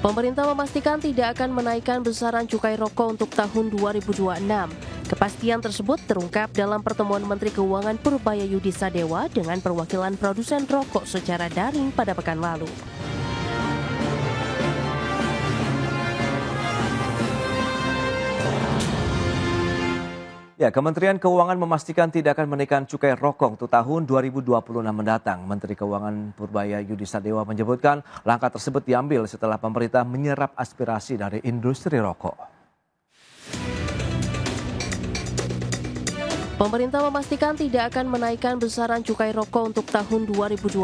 Pemerintah memastikan tidak akan menaikkan besaran cukai rokok untuk tahun 2026. Kepastian tersebut terungkap dalam pertemuan Menteri Keuangan Purbayayudi Sadewa dengan perwakilan produsen rokok secara daring pada pekan lalu. Ya, Kementerian Keuangan memastikan tidak akan menaikkan cukai rokok untuk tahun 2026 mendatang. Menteri Keuangan Purbayayudi Sadewa menyebutkan langkah tersebut diambil setelah pemerintah menyerap aspirasi dari industri rokok. Pemerintah memastikan tidak akan menaikkan besaran cukai rokok untuk tahun 2026.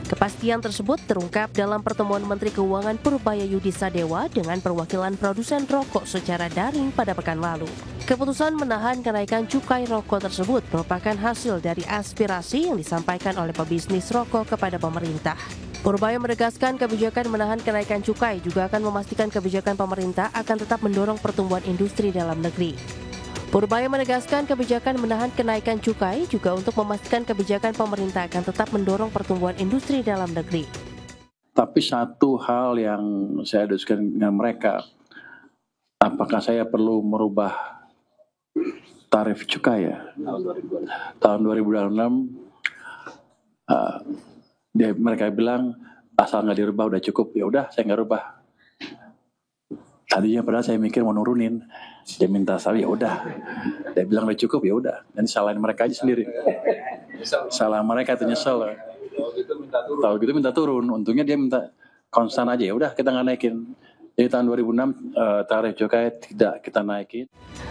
Kepastian tersebut terungkap dalam pertemuan Menteri Keuangan Purbayayudi Sadewa dengan perwakilan produsen rokok secara daring pada pekan lalu. Keputusan menahan kenaikan cukai rokok tersebut merupakan hasil dari aspirasi yang disampaikan oleh pebisnis rokok kepada pemerintah. Purbaya menegaskan kebijakan menahan kenaikan cukai juga akan memastikan kebijakan pemerintah akan tetap mendorong pertumbuhan industri dalam negeri. Purbaya menegaskan kebijakan menahan kenaikan cukai juga untuk memastikan kebijakan pemerintah akan tetap mendorong pertumbuhan industri dalam negeri. Tapi satu hal yang saya diskusikan dengan mereka, apakah saya perlu merubah tarif cukai ya? Tahun 2026, mereka bilang asal nggak dirubah udah cukup. Ya udah, saya nggak rubah. Tadinya padahal saya mikir mau nurunin. Dia minta saya, ya udah. Dia bilang udah cukup, ya udah. Dan salahin mereka aja sendiri. Salah mereka itu nyesel. Tahu gitu minta turun. Untungnya dia minta konstan aja. Ya udah, kita nggak naikin. Jadi tahun 2006 tarif cukai tidak kita naikin.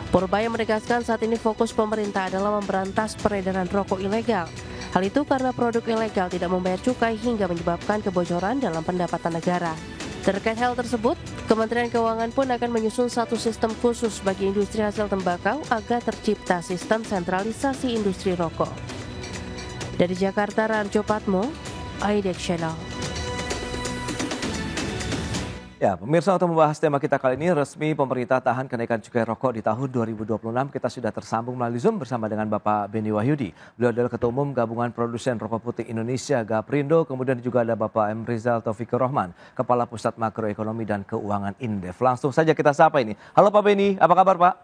Purbaya menegaskan saat ini fokus pemerintah adalah memberantas peredaran rokok ilegal. Hal itu karena produk ilegal tidak membayar cukai hingga menyebabkan kebocoran dalam pendapatan negara. Terkait hal tersebut, Kementerian Keuangan pun akan menyusun satu sistem khusus bagi industri hasil tembakau agar tercipta sistem sentralisasi industri rokok. Dari Jakarta, Rarjo Patmo, IDX Channel. Ya, pemirsa, untuk membahas tema kita kali ini, resmi pemerintah tahan kenaikan cukai rokok di tahun 2026. Kita sudah tersambung melalui Zoom bersama dengan Bapak Beni Wahyudi. Beliau adalah Ketua Umum Gabungan Produsen Rokok Putih Indonesia, Gaprindo. Kemudian juga ada Bapak M. Rizal Taufikur Rahman, Kepala Pusat Makroekonomi dan Keuangan Indef. Langsung saja kita sapa ini. Halo Pak Beni, apa kabar Pak?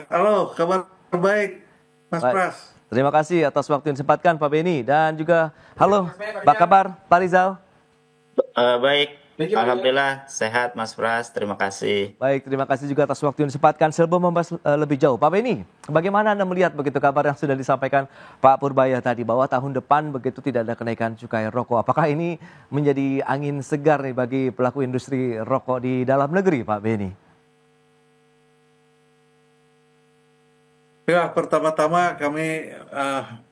Halo, kabar baik Mas Pras. Terima kasih atas waktu yang disempatkan Pak Beni. Dan juga halo, apa kabar Pak Rizal? Baik, alhamdulillah sehat Mas Pras, terima kasih. Baik, terima kasih juga atas waktu yang disempatkan. Sebelum membahas lebih jauh, Pak Beni, bagaimana Anda melihat begitu kabar yang sudah disampaikan Pak Purbaya tadi bahwa tahun depan begitu tidak ada kenaikan cukai rokok? Apakah ini menjadi angin segar nih bagi pelaku industri rokok di dalam negeri, Pak Beni? Ya, pertama-tama kami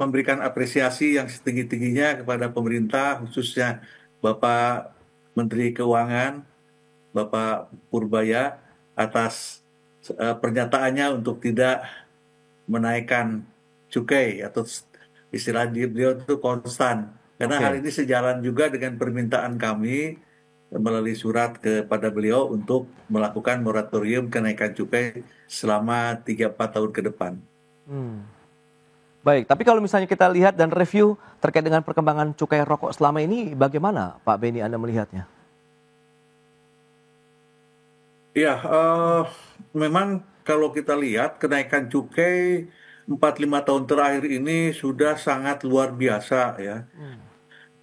memberikan apresiasi yang setinggi-tingginya kepada pemerintah, khususnya Bapak Menteri Keuangan, Bapak Purbaya, atas pernyataannya untuk tidak menaikkan cukai atau istilah beliau itu konstan. Karena hal ini sejalan juga dengan permintaan kami melalui surat kepada beliau untuk melakukan moratorium kenaikan cukai selama 3-4 tahun ke depan. Baik, tapi kalau misalnya kita lihat dan review terkait dengan perkembangan cukai rokok selama ini, bagaimana Pak Beni Anda melihatnya? Ya, memang kalau kita lihat kenaikan cukai 4-5 tahun terakhir ini sudah sangat luar biasa ya.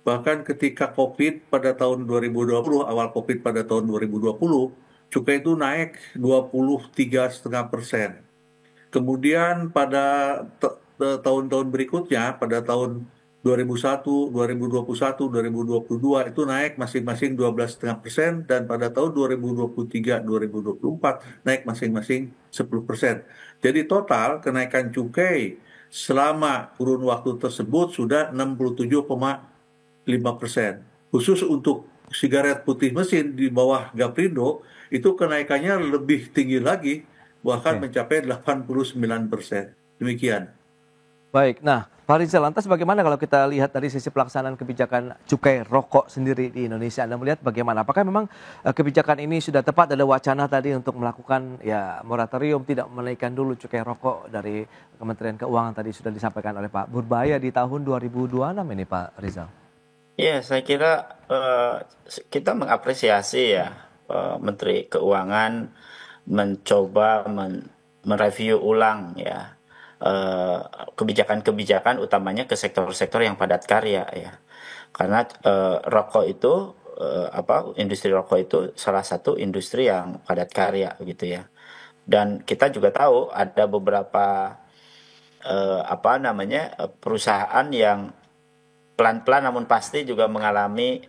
Bahkan ketika COVID pada tahun 2020, awal COVID pada tahun 2020, cukai itu naik 23,5%. Kemudian pada tahun-tahun berikutnya, pada tahun 2001, 2021, 2022 itu naik masing-masing 12,5%, dan pada tahun 2023, 2024 naik masing-masing 10%. Jadi total kenaikan cukai selama kurun waktu tersebut sudah 67,5%. Khusus untuk sigaret putih mesin di bawah Gaprindo itu kenaikannya lebih tinggi lagi, bahkan mencapai 89%. Demikian. Baik, nah Pak Rizal, lantas bagaimana kalau kita lihat dari sisi pelaksanaan kebijakan cukai rokok sendiri di Indonesia? Anda melihat bagaimana? Apakah memang kebijakan ini sudah tepat? Ada wacana tadi untuk melakukan moratorium, tidak menaikkan dulu cukai rokok dari Kementerian Keuangan tadi sudah disampaikan oleh Pak Purbaya di tahun 2026 ini Pak Rizal. Ya, saya kira kita mengapresiasi ya Menteri Keuangan mencoba mereview ulang ya kebijakan-kebijakan utamanya ke sektor-sektor yang padat karya ya. Karena rokok itu industri rokok itu salah satu industri yang padat karya gitu ya. Dan kita juga tahu ada beberapa perusahaan yang pelan-pelan namun pasti juga mengalami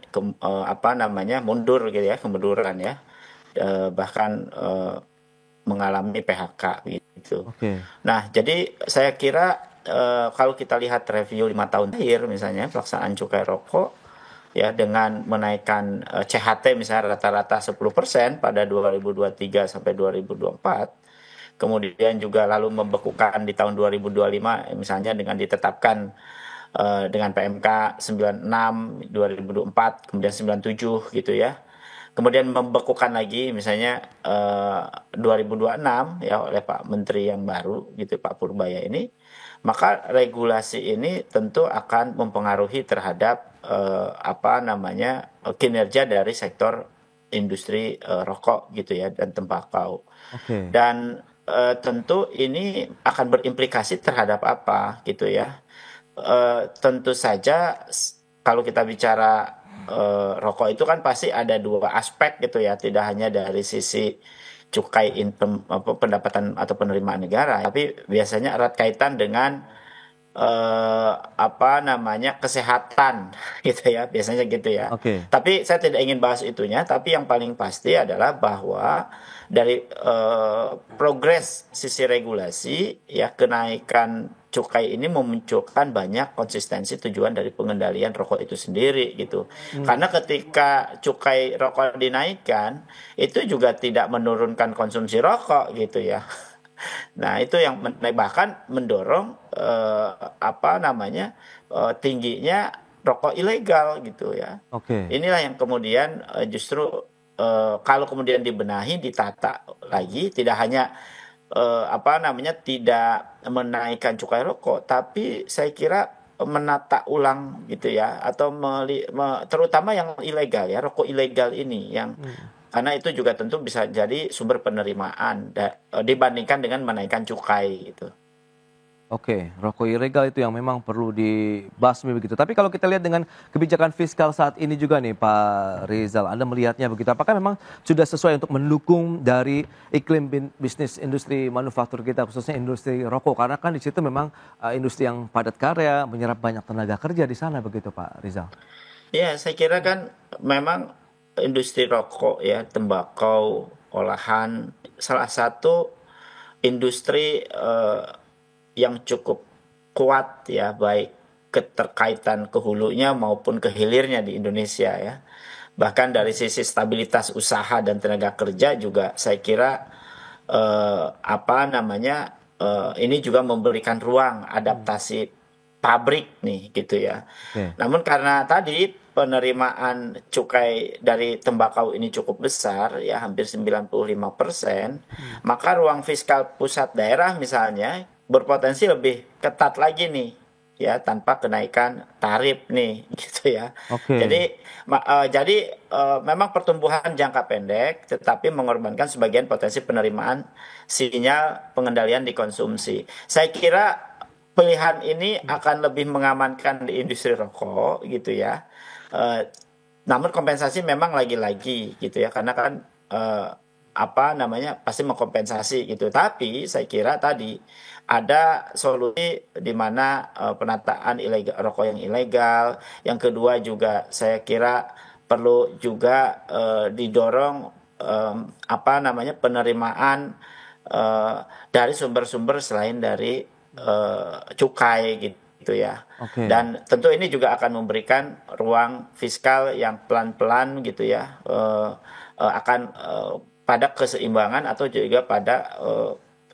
mundur gitu ya, kemunduran ya. Bahkan mengalami PHK gitu. Oke. Nah, jadi saya kira kalau kita lihat review 5 tahun terakhir misalnya pelaksanaan cukai rokok ya dengan menaikkan CHT misalnya rata-rata 10% pada 2023 sampai 2024. Kemudian juga lalu membekukan di tahun 2025 misalnya dengan ditetapkan dengan PMK 96 2024 kemudian 97 gitu ya. Kemudian membekukan lagi misalnya 2026 ya oleh Pak Menteri yang baru gitu Pak Purbaya ini, maka regulasi ini tentu akan mempengaruhi terhadap kinerja dari sektor industri rokok gitu ya dan tembakau. Oke. Dan tentu ini akan berimplikasi terhadap apa gitu ya. Tentu saja kalau kita bicara rokok itu kan pasti ada dua aspek gitu ya, tidak hanya dari sisi cukai pendapatan atau penerimaan negara, tapi biasanya erat kaitan dengan kesehatan gitu ya, biasanya gitu ya. Oke. Tapi saya tidak ingin bahas itunya, tapi yang paling pasti adalah bahwa dari progres sisi regulasi ya kenaikan cukai ini memunculkan banyak konsistensi tujuan dari pengendalian rokok itu sendiri gitu. Karena ketika cukai rokok dinaikkan itu juga tidak menurunkan konsumsi rokok gitu ya. Nah, itu yang bahkan mendorong tingginya rokok ilegal gitu ya. Oke. Inilah yang kemudian justru kalau kemudian dibenahi, ditata lagi, tidak hanya tidak menaikkan cukai rokok, tapi saya kira menata ulang gitu ya, atau terutama yang ilegal ya, rokok ilegal ini yang karena itu juga tentu bisa jadi sumber penerimaan dibandingkan dengan menaikkan cukai gitu. Oke, rokok ilegal itu yang memang perlu dibasmi begitu. Tapi kalau kita lihat dengan kebijakan fiskal saat ini juga nih Pak Rizal, Anda melihatnya begitu. Apakah memang sudah sesuai untuk mendukung dari iklim bisnis industri manufaktur kita, khususnya industri rokok? Karena kan di situ memang industri yang padat karya, menyerap banyak tenaga kerja di sana begitu Pak Rizal. Ya, saya kira kan memang industri rokok ya, tembakau, olahan, salah satu industri yang cukup kuat ya, baik keterkaitan ke hulunya maupun ke hilirnya di Indonesia ya. Bahkan dari sisi stabilitas usaha dan tenaga kerja juga saya kira ini juga memberikan ruang adaptasi pabrik nih gitu ya. Namun karena tadi penerimaan cukai dari tembakau ini cukup besar ya, hampir 95%, maka ruang fiskal pusat daerah misalnya berpotensi lebih ketat lagi nih ya, tanpa kenaikan tarif nih gitu ya. Jadi memang pertumbuhan jangka pendek tetapi mengorbankan sebagian potensi penerimaan sinyal pengendalian di konsumsi. Saya kira pilihan ini akan lebih mengamankan di industri rokok gitu ya. Namun kompensasi memang lagi-lagi gitu ya, karena kan pasti mengkompensasi gitu. Tapi saya kira tadi ada solusi di mana penataan rokok yang ilegal. Yang kedua juga saya kira perlu juga didorong penerimaan dari sumber-sumber selain dari cukai gitu ya. Dan tentu ini juga akan memberikan ruang fiskal yang pelan-pelan gitu ya, akan pada keseimbangan atau juga pada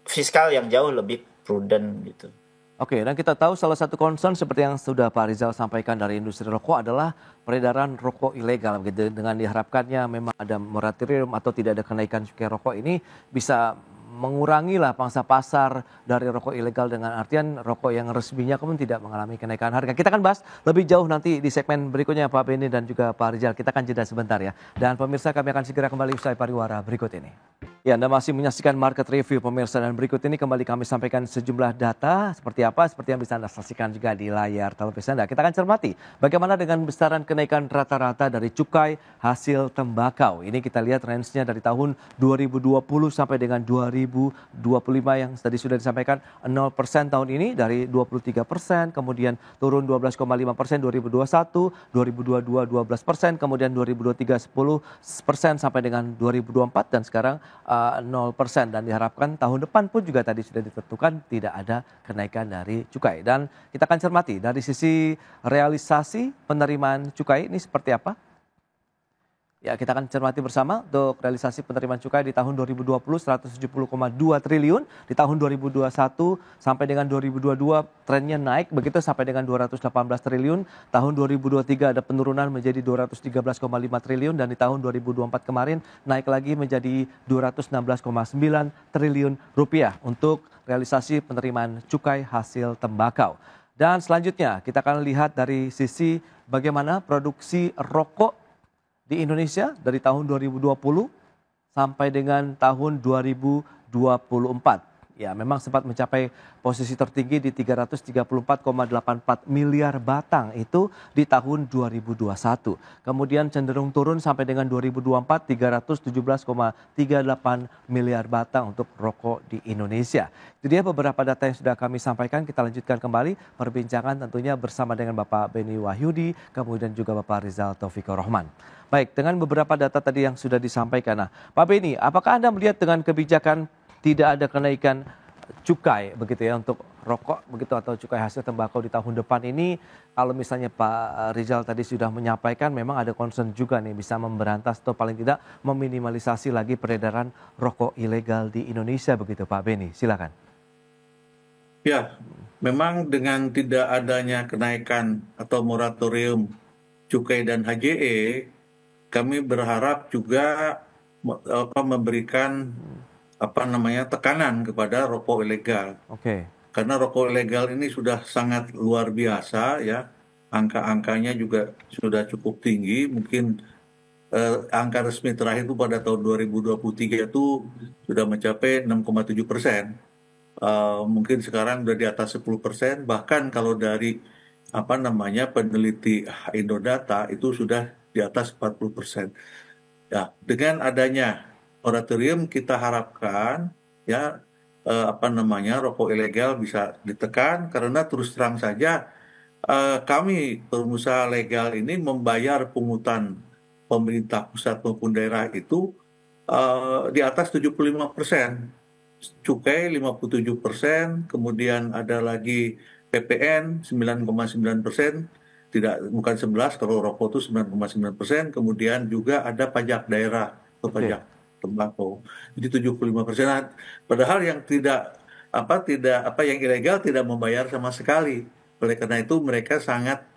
fiskal yang jauh lebih prudent gitu. Oke, dan kita tahu salah satu concern seperti yang sudah Pak Rizal sampaikan dari industri rokok adalah peredaran rokok ilegal gitu. Dengan diharapkannya memang ada moratorium atau tidak ada kenaikan cukai rokok ini bisa mengurangi lah pangsa pasar dari rokok ilegal dengan artian rokok yang resminya pun tidak mengalami kenaikan harga. Kita akan bahas lebih jauh nanti di segmen berikutnya Pak Beni dan juga Pak Rizal. Kita akan jeda sebentar ya. Dan pemirsa kami akan segera kembali usai pariwara berikut ini. Ya, Anda masih menyaksikan Market Review pemirsa, dan berikut ini kembali kami sampaikan sejumlah data seperti apa, seperti yang bisa Anda saksikan juga di layar televisi Anda. Kita akan cermati bagaimana dengan besaran kenaikan rata-rata dari cukai hasil tembakau. Ini kita lihat range-nya dari tahun 2020 sampai dengan 2025 yang tadi sudah disampaikan 0% tahun ini dari 23%, kemudian turun 12,5% 2021, 2022 12%, kemudian 2023 10% sampai dengan 2024 dan sekarang 0%, dan diharapkan tahun depan pun juga tadi sudah ditentukan tidak ada kenaikan dari cukai. Dan kita akan cermati dari sisi realisasi penerimaan cukai ini seperti apa. Ya, kita akan cermati bersama untuk realisasi penerimaan cukai di tahun 2020 170,2 triliun, di tahun 2021 sampai dengan 2022 trennya naik begitu sampai dengan 218 triliun, tahun 2023 ada penurunan menjadi 213,5 triliun, dan di tahun 2024 kemarin naik lagi menjadi 216,9 triliun rupiah untuk realisasi penerimaan cukai hasil tembakau. Dan selanjutnya kita akan lihat dari sisi bagaimana produksi rokok di Indonesia dari tahun 2020 sampai dengan tahun 2024. Ya, memang sempat mencapai posisi tertinggi di 334,84 miliar batang itu di tahun 2021. Kemudian cenderung turun sampai dengan 2024 317,38 miliar batang untuk rokok di Indonesia. Itu dia beberapa data yang sudah kami sampaikan. Kita lanjutkan kembali perbincangan tentunya bersama dengan Bapak Beni Wahyudi, kemudian juga Bapak Rizal Taufikur Rahman. Baik, dengan beberapa data tadi yang sudah disampaikan. Nah, Pak Beni, apakah Anda melihat dengan kebijakan tidak ada kenaikan cukai begitu ya untuk rokok begitu atau cukai hasil tembakau di tahun depan ini, kalau misalnya Pak Rizal tadi sudah menyampaikan memang ada concern juga nih bisa memberantas atau paling tidak meminimalisasi lagi peredaran rokok ilegal di Indonesia begitu Pak Beni, silakan. Ya, memang dengan tidak adanya kenaikan atau moratorium cukai dan HJE, kami berharap juga memberikan tekanan kepada rokok ilegal. Oke. Karena rokok ilegal ini sudah sangat luar biasa ya. Angka-angkanya juga sudah cukup tinggi. Mungkin angka resmi terakhir itu pada tahun 2023 itu sudah mencapai 6,7%. Mungkin sekarang sudah di atas 10%. Bahkan kalau dari peneliti Indodata itu sudah di atas 40%. Ya, dengan adanya moratorium kita harapkan ya rokok ilegal bisa ditekan, karena terus terang saja kami pengusaha legal ini membayar pungutan pemerintah pusat maupun daerah itu di atas 75%, cukai 57%, kemudian ada lagi PPN 9,9%. Bukan 11, kalau rokok itu 9,9%, kemudian juga ada pajak daerah atau pajak tembakau. Jadi 75%. Padahal yang yang ilegal tidak membayar sama sekali. Oleh karena itu mereka sangat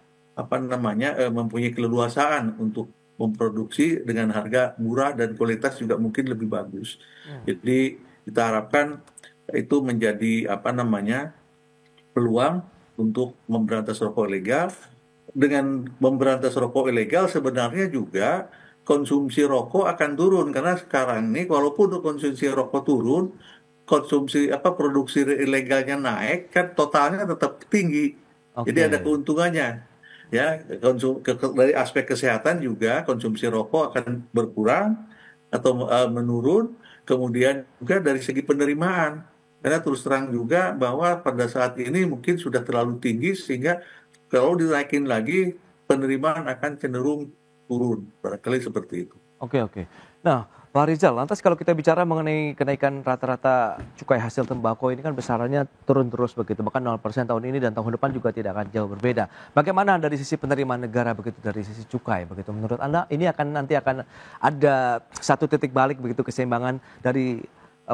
mempunyai keleluasaan untuk memproduksi dengan harga murah dan kualitas juga mungkin lebih bagus. Jadi kita harapkan itu menjadi peluang untuk memberantas rokok ilegal. Dengan memberantas rokok ilegal sebenarnya juga konsumsi rokok akan turun, karena sekarang ini walaupun konsumsi rokok turun, konsumsi produksi ilegalnya naik, kan totalnya tetap tinggi. Jadi ada keuntungannya. Ya, dari aspek kesehatan juga konsumsi rokok akan berkurang atau menurun, kemudian juga dari segi penerimaan. Karena terus terang juga bahwa pada saat ini mungkin sudah terlalu tinggi sehingga kalau dinaikin lagi penerimaan akan cenderung turun, barangkali seperti itu. Oke. Nah, Pak Rizal, lantas kalau kita bicara mengenai kenaikan rata-rata cukai hasil tembakau ini kan besarannya turun terus begitu, bahkan 0% tahun ini dan tahun depan juga tidak akan jauh berbeda. Bagaimana dari sisi penerimaan negara begitu, dari sisi cukai begitu, menurut Anda ini nanti akan ada satu titik balik begitu, keseimbangan dari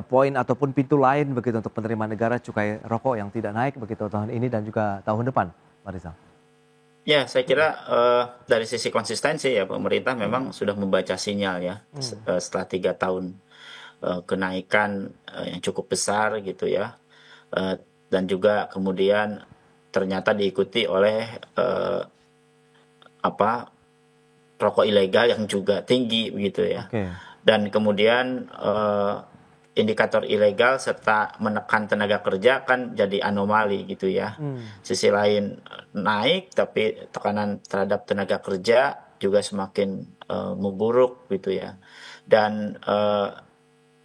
poin ataupun pintu lain begitu untuk penerimaan negara cukai rokok yang tidak naik begitu tahun ini dan juga tahun depan, Pak Rizal? Ya, saya kira dari sisi konsistensi ya pemerintah memang sudah membaca sinyal ya setelah 3 tahun kenaikan yang cukup besar gitu ya, dan juga kemudian ternyata diikuti oleh rokok ilegal yang juga tinggi begitu ya. Dan kemudian indikator ilegal serta menekan tenaga kerja kan jadi anomali gitu ya. Sisi lain naik tapi tekanan terhadap tenaga kerja juga semakin memburuk gitu ya. Dan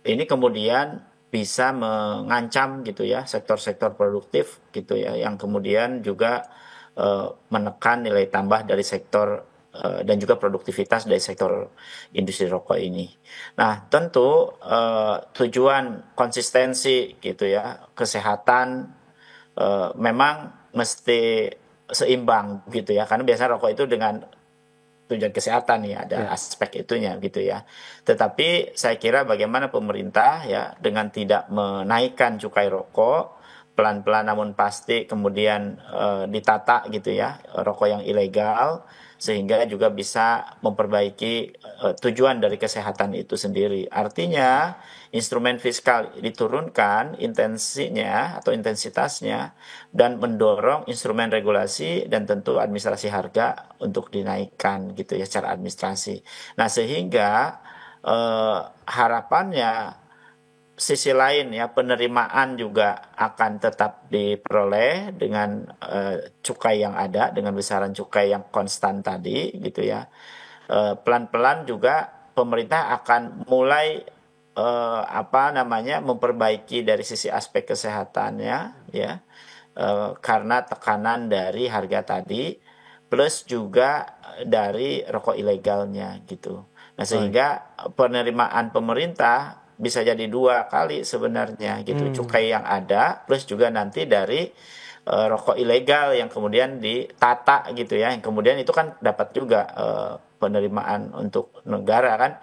ini kemudian bisa mengancam gitu ya sektor-sektor produktif gitu ya, yang kemudian juga menekan nilai tambah dari sektor dan juga produktivitas dari sektor industri rokok ini. Nah, tentu tujuan konsistensi gitu ya, kesehatan memang mesti seimbang gitu ya, karena biasanya rokok itu dengan tujuan kesehatan ya, ada aspek itunya gitu ya. Tetapi saya kira bagaimana pemerintah ya dengan tidak menaikkan cukai rokok, pelan-pelan namun pasti kemudian ditata gitu ya rokok yang ilegal, sehingga juga bisa memperbaiki tujuan dari kesehatan itu sendiri. Artinya instrumen fiskal diturunkan intensinya atau intensitasnya dan mendorong instrumen regulasi dan tentu administrasi harga untuk dinaikkan gitu ya secara administrasi. Nah, sehingga harapannya sisi lain ya penerimaan juga akan tetap diperoleh dengan cukai yang ada, dengan besaran cukai yang konstan tadi gitu ya. Pelan-pelan juga pemerintah akan mulai memperbaiki dari sisi aspek kesehatannya ya, karena tekanan dari harga tadi plus juga dari rokok ilegalnya gitu. Nah, sehingga penerimaan pemerintah bisa jadi dua kali sebenarnya gitu, cukai yang ada plus juga nanti dari rokok ilegal yang kemudian ditata gitu ya, yang kemudian itu kan dapat juga penerimaan untuk negara kan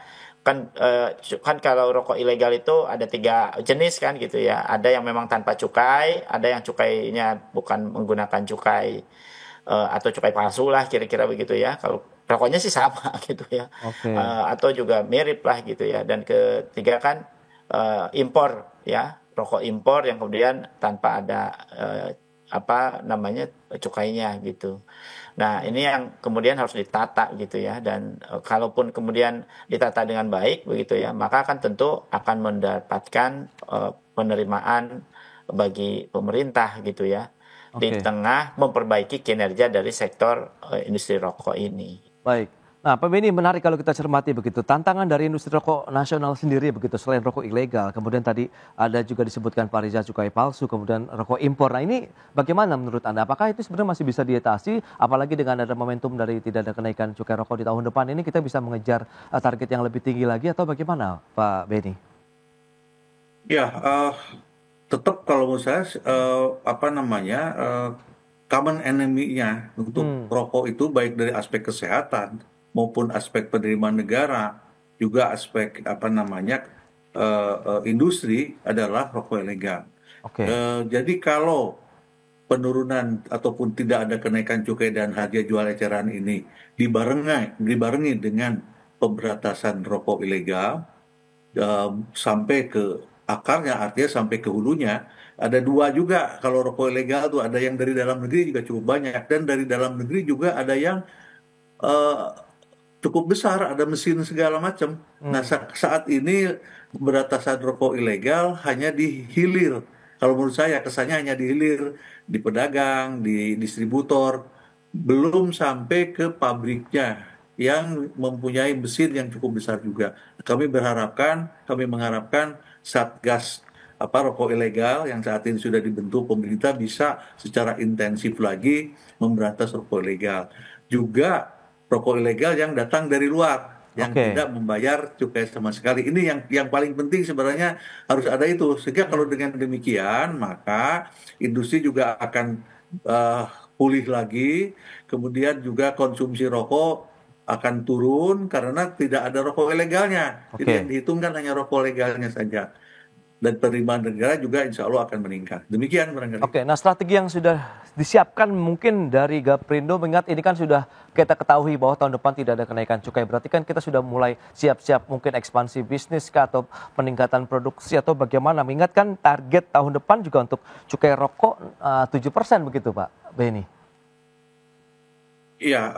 kalau rokok ilegal itu ada 3 jenis kan gitu ya, ada yang memang tanpa cukai, ada yang cukainya bukan menggunakan cukai atau cukai palsu lah kira-kira begitu ya. Kalau rokoknya sih sama gitu ya, atau juga mirip lah gitu ya. Dan ketiga kan impor ya, rokok impor yang kemudian tanpa ada cukainya gitu. Nah, ini yang kemudian harus ditata gitu ya, dan kalaupun kemudian ditata dengan baik begitu ya, maka akan tentu akan mendapatkan penerimaan bagi pemerintah gitu ya, di tengah memperbaiki kinerja dari sektor industri rokok ini. Baik. Nah, Pak Beni, menarik kalau kita cermati begitu. Tantangan dari industri rokok nasional sendiri begitu, selain rokok ilegal, kemudian tadi ada juga disebutkan Pak Riza cukai palsu, kemudian rokok impor. Nah, ini bagaimana menurut Anda? Apakah itu sebenarnya masih bisa diatasi? Apalagi dengan ada momentum dari tidak ada kenaikan cukai rokok di tahun depan ini, kita bisa mengejar target yang lebih tinggi lagi atau bagaimana, Pak Beni? Ya, tetap kalau menurut saya common enemy-nya untuk rokok itu baik dari aspek kesehatan maupun aspek penerimaan negara, juga aspek industri adalah rokok ilegal. Jadi kalau penurunan ataupun tidak ada kenaikan cukai dan harga jual eceran ini dibarengi dengan pemberantasan rokok ilegal sampai ke akarnya, artinya sampai ke hulunya. Ada dua juga kalau rokok ilegal tuh, ada yang dari dalam negeri juga cukup banyak, dan dari dalam negeri juga ada yang cukup besar, ada mesin segala macam. Nah, saat ini pemberantasan rokok ilegal hanya di hilir. Kalau menurut saya kesannya hanya di hilir, di pedagang, di distributor, belum sampai ke pabriknya yang mempunyai mesin yang cukup besar juga. Kami mengharapkan Satgas rokok ilegal yang saat ini sudah dibentuk pemerintah bisa secara intensif lagi memberantas rokok ilegal. Juga rokok ilegal yang datang dari luar, yang tidak membayar cukai sama sekali. Ini yang paling penting sebenarnya, harus ada itu. Sehingga kalau dengan demikian, maka industri juga akan pulih lagi, kemudian juga konsumsi rokok akan turun karena tidak ada rokok ilegalnya. Jadi yang dihitung kan hanya rokok legalnya saja. dan penerimaan negara juga insya Allah akan meningkat. Demikian barangkali. Oke, nah strategi yang sudah disiapkan mungkin dari Gaprindo, mengingat ini kan sudah kita ketahui bahwa tahun depan tidak ada kenaikan cukai. Berarti kan kita sudah mulai siap-siap mungkin ekspansi bisnis atau peningkatan produksi atau bagaimana. Mengingat kan target tahun depan juga untuk cukai rokok 7% begitu Pak Beni. Iya,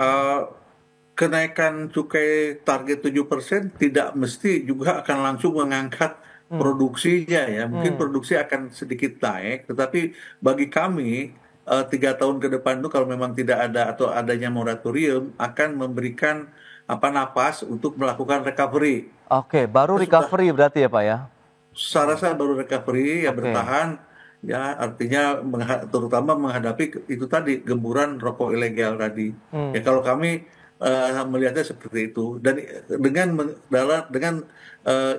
kenaikan cukai target 7% tidak mesti juga akan langsung mengangkat produksinya ya. Mungkin produksi akan sedikit naik, tetapi bagi kami 3 tahun ke depan itu kalau memang tidak ada atau adanya moratorium akan memberikan napas untuk melakukan recovery. Oke, baru recovery berarti ya Pak ya? Saya rasa baru recovery ya bertahan ya, artinya terutama menghadapi itu tadi gemburan rokok ilegal tadi. Ya kalau kami melihatnya seperti itu, dan dengan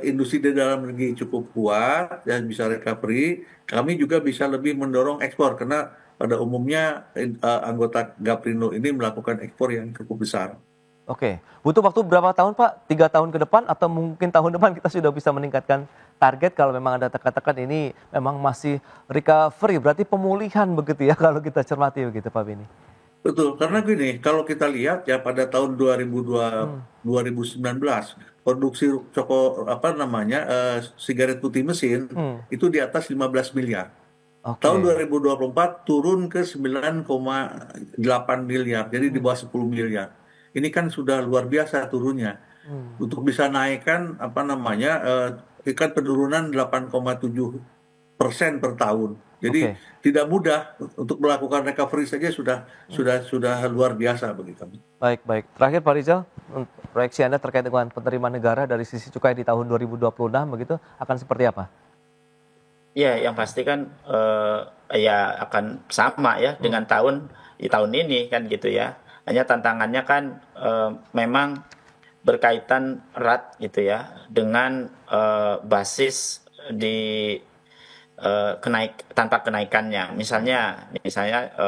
industri di dalam negeri cukup kuat dan bisa recovery, kami juga bisa lebih mendorong ekspor karena pada umumnya anggota Gaprindo ini melakukan ekspor yang cukup besar. Oke, butuh waktu berapa tahun Pak? 3 tahun ke depan atau mungkin tahun depan kita sudah bisa meningkatkan target kalau memang ada tekan-tekan ini memang masih recovery, berarti pemulihan begitu ya kalau kita cermati begitu Pak Beni. Betul, karena gini, kalau kita lihat ya pada tahun 2019 produksi sigaret putih mesin itu di atas 15 miliar. Okay. Tahun 2024 turun ke 9,8 miliar, jadi di bawah 10 miliar. Ini kan sudah luar biasa turunnya. Untuk bisa naikkan kan penurunan 8,7% per tahun. Jadi tidak mudah untuk melakukan recovery saja sudah luar biasa bagi kami. Baik. Terakhir Pak Rizal, proyeksi Anda terkait dengan penerimaan negara dari sisi cukai di tahun 2026 begitu akan seperti apa? Ya, yang pasti kan ya akan sama ya dengan tahun ini kan gitu ya. Hanya tantangannya kan memang berkaitan erat gitu ya dengan basis di tanpa kenaikannya. Misalnya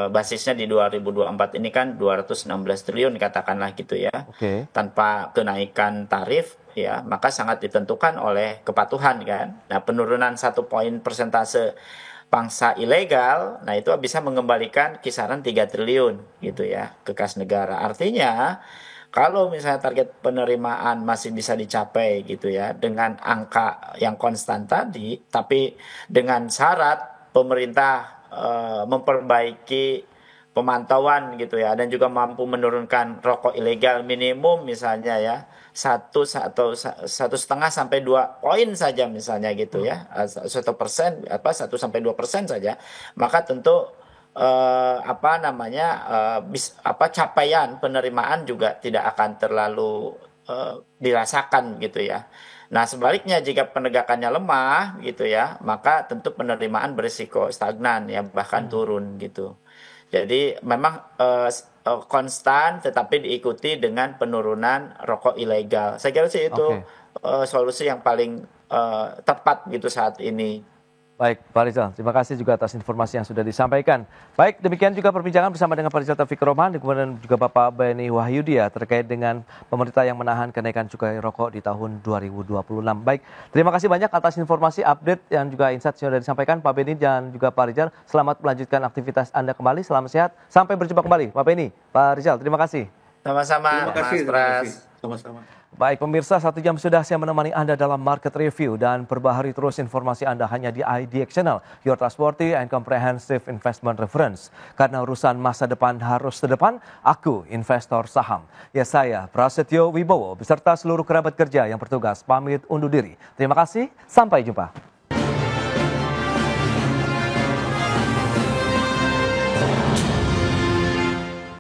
basisnya di 2024 ini kan 216 triliun katakanlah gitu ya. Tanpa kenaikan tarif ya, maka sangat ditentukan oleh kepatuhan kan. Nah, penurunan 1 poin persentase pangsa ilegal, nah itu bisa mengembalikan kisaran 3 triliun gitu ya ke kas negara. Artinya kalau misalnya target penerimaan masih bisa dicapai gitu ya dengan angka yang konstan tadi, tapi dengan syarat pemerintah memperbaiki pemantauan gitu ya, dan juga mampu menurunkan rokok ilegal minimum misalnya ya 1,5 sampai 2 poin saja misalnya gitu ya, 1% 1 sampai 2% saja, maka tentu capaian penerimaan juga tidak akan terlalu dirasakan gitu ya. Nah, sebaliknya jika penegakannya lemah gitu ya, maka tentu penerimaan berisiko stagnan ya, bahkan turun gitu. Jadi memang konstan tetapi diikuti dengan penurunan rokok ilegal. Saya kira sih itu solusi yang paling tepat gitu saat ini. Baik, Pak Rizal, terima kasih juga atas informasi yang sudah disampaikan. Baik, demikian juga perbincangan bersama dengan Pak Rizal Taufikur Rahman, kemudian juga Bapak Beni Wahyudi ya, terkait dengan pemerintah yang menahan kenaikan cukai rokok di tahun 2026. Baik, terima kasih banyak atas informasi, update dan juga insight yang sudah disampaikan Pak Beni dan juga Pak Rizal. Selamat melanjutkan aktivitas Anda kembali, selamat sehat, sampai berjumpa kembali. Pak Beni, Pak Rizal, terima kasih. Sama-sama, Mas Pras. Sama-sama. Baik pemirsa, 1 jam sudah saya menemani Anda dalam Market Review dan perbaharui terus informasi Anda hanya di IDX Channel, your trustworthy and comprehensive investment reference. Karena urusan masa depan harus terdepan, aku investor saham. Ya saya, Prasetyo Wibowo, beserta seluruh kerabat kerja yang bertugas pamit undur diri. Terima kasih, sampai jumpa.